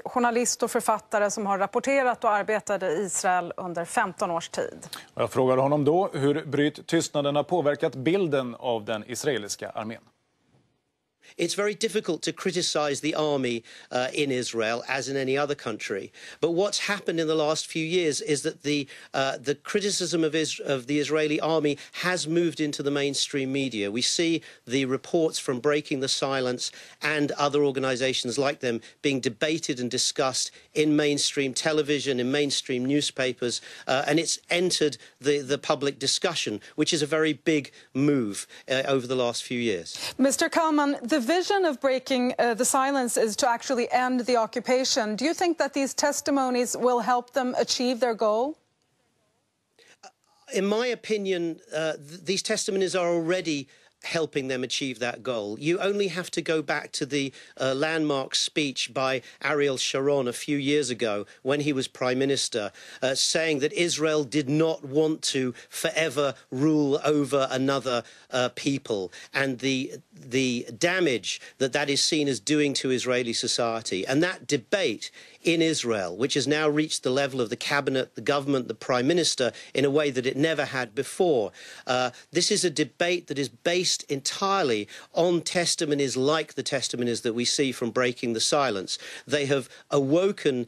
journalist och författare som har rapporterat och arbetade i Israel under 15 års tid. Jag frågade honom då hur bryt tystnaden har påverkat bilden av den israeliska armén. It's very difficult to criticize the army in Israel, as in any other country. But what's happened in the last few years is that the criticism of the Israeli army has moved into the mainstream media. We see the reports from Breaking the Silence and other organizations like them being debated and discussed in mainstream television, in mainstream newspapers, and it's entered the public discussion, which is a very big move over the last few years. Mr. Kalman, the vision of Breaking the Silence is to actually end the occupation. Do you think that these testimonies will help them achieve their goal? In my opinion, these testimonies are already helping them achieve that goal. You only have to go back to the landmark speech by Ariel Sharon a few years ago when he was Prime Minister, saying that Israel did not want to forever rule over another people, and the damage that is seen as doing to Israeli society. And that debate in Israel, which has now reached the level of the cabinet, the government, the Prime Minister, in a way that it never had before. This is a debate that is based entirely on testimonies like the testimonies that we see from Breaking the Silence. They have awoken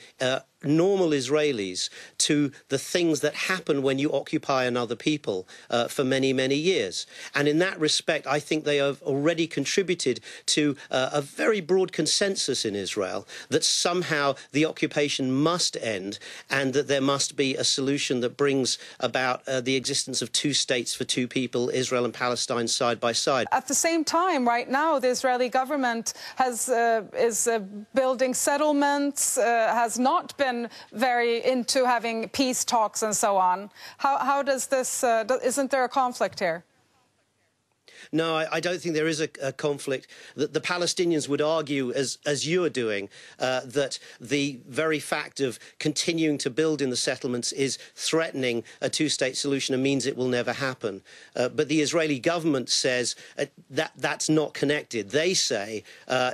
normal Israelis to the things that happen when you occupy another people for many, many years. And in that respect, I think they have already contributed to a very broad consensus in Israel that somehow the occupation must end and that there must be a solution that brings about the existence of two states for two people, Israel and Palestine, side by side. At the same time, right now, the Israeli government is building settlements, has not been very into having peace talks and so on. How does this, isn't there a conflict here? No, I don't think there is a conflict. The Palestinians would argue, as you are doing, that the very fact of continuing to build in the settlements is threatening a two-state solution and means it will never happen. But the Israeli government says that that's not connected. They say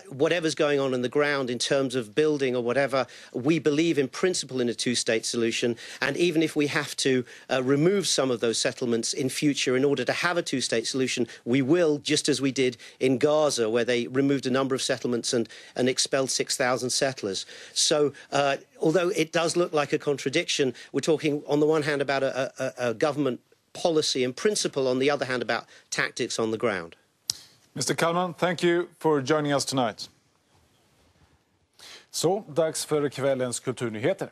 whatever's going on the ground in terms of building or whatever, we believe in principle in a two-state solution. And even if we have to remove some of those settlements in future in order to have a two-state solution, we will, just as we did in Gaza, where they removed a number of settlements and expelled 6,000 settlers. So although it does look like a contradiction, we're talking on the one hand about a government policy and principle, on the other hand about tactics on the ground. Mr. Kalman, thank you for joining us tonight. Så, dags för kvällens kulturnyheter.